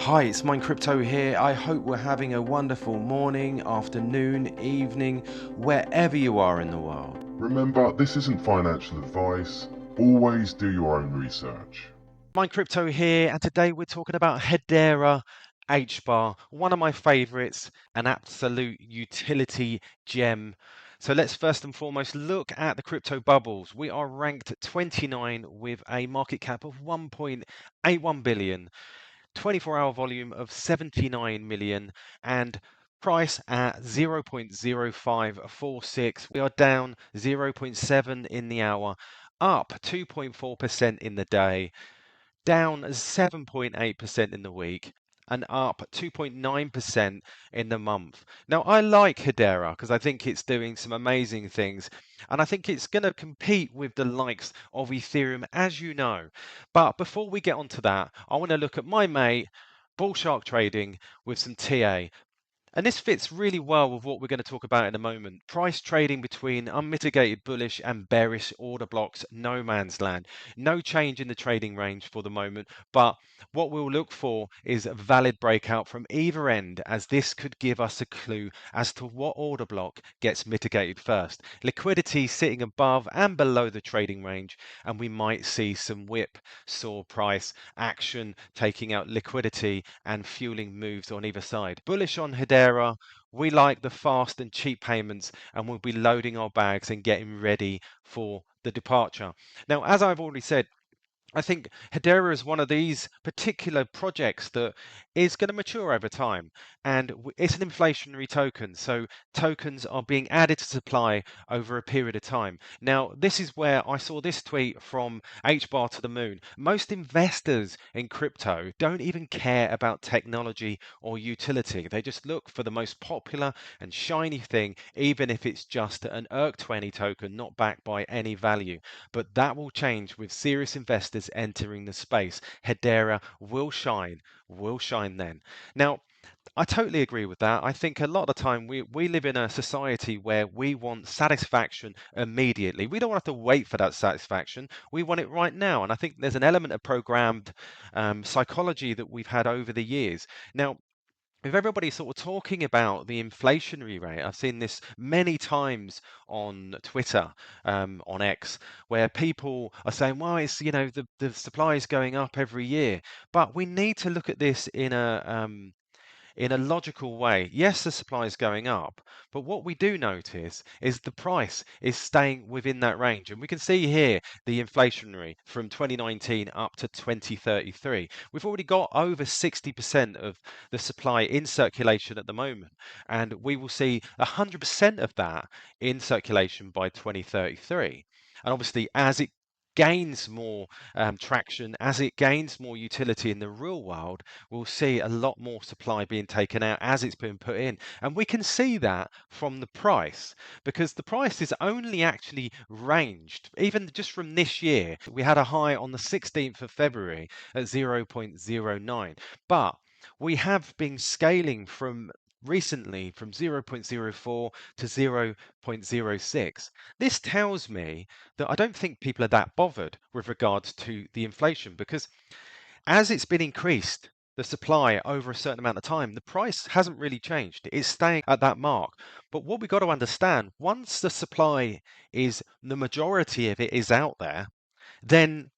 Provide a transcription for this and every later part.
Hi, it's Mine Crypto here. I hope we're having a wonderful morning, afternoon, evening, wherever you are in the world. Remember, this isn't financial advice. Always do your own research. Mine Crypto here, and today we're talking about Hedera HBAR, one of my favorites, an absolute utility gem. So let's first and foremost look at the crypto bubbles. We are ranked 29 with a market cap of 1.81 billion. 24-hour volume of 79 million and price at 0.0546. We are down 0.7 in the hour, up 2.4% in the day, down 7.8% in the week, and up 2.9% in the month. Now, I like Hedera because I think it's doing some amazing things, and I think it's going to compete with the likes of Ethereum, as you know. But before we get onto that, I want to look at my mate, Bull Shark Trading, with some TA. And this fits really well with what we're going to talk about in a moment. Price trading between unmitigated bullish and bearish order blocks, no man's land. No change in the trading range for the moment, but what we'll look for is a valid breakout from either end, as this could give us a clue as to what order block gets mitigated first. Liquidity sitting above and below the trading range, and we might see some whip saw price action taking out liquidity and fueling moves on either side. Bullish on Hedera. We like the fast and cheap payments, and we'll be loading our bags and getting ready for the departure. Now, as I've already said, I think Hedera is one of these particular projects that is going to mature over time, and it's an inflationary token. So tokens are being added to supply over a period of time. Now, this is where I saw this tweet from HBAR to the moon. Most investors in crypto don't even care about technology or utility. They just look for the most popular and shiny thing, even if it's just an ERC20 token not backed by any value. But that will change with serious investors entering the space. Hedera will shine then. Now, I totally agree with that. I think a lot of the time we live in a society where we want satisfaction immediately. We don't have to wait for that satisfaction. We want it right now. And I think there's an element of programmed psychology that we've had over the years. Now, with everybody sort of talking about the inflationary rate, I've seen this many times on Twitter, on X, where people are saying, well, it's, the supply is going up every year. But we need to look at this in a logical way. Yes, the supply is going up, but what we do notice is the price is staying within that range. And we can see here the inflationary from 2019 up to 2033. We've already got over 60% of the supply in circulation at the moment, and we will see 100% of that in circulation by 2033. And obviously, as it gains more traction, as it gains more utility in the real world, we'll see a lot more supply being taken out as it's been put in. And we can see that from the price, because the price is only actually ranged, even just from this year. We had a high on the 16th of February at 0.09, but we have been scaling from recently from 0.04 to 0.06. This tells me that I don't think people are that bothered with regards to the inflation, because as it's been increased, the supply over a certain amount of time, the price hasn't really changed. It's staying at that mark. But what we've got to understand, once the supply is the majority of it is out there, then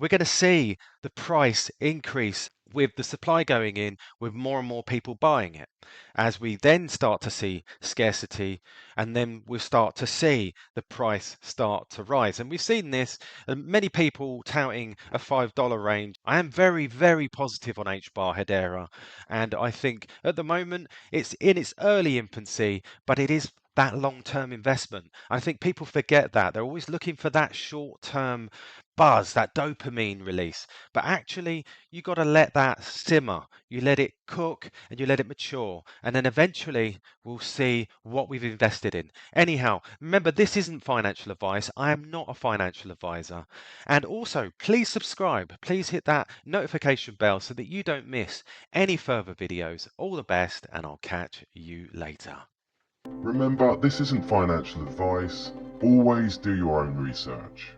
we're going to see the price increase with the supply going in, with more and more people buying it. As we then start to see scarcity, and then we'll start to see the price start to rise. And we've seen this, many people touting a $5 range. I am very, very positive on HBAR Hedera, and I think at the moment it's in its early infancy, but it is that long-term investment. I think people forget that. They're always looking for that short-term buzz, that dopamine release. But actually, you got to let that simmer. You let it cook and you let it mature. And then eventually we'll see what we've invested in. Anyhow, remember, this isn't financial advice. I am not a financial advisor. And also, please subscribe. Please hit that notification bell so that you don't miss any further videos. All the best, and I'll catch you later. Remember, this isn't financial advice. Always do your own research.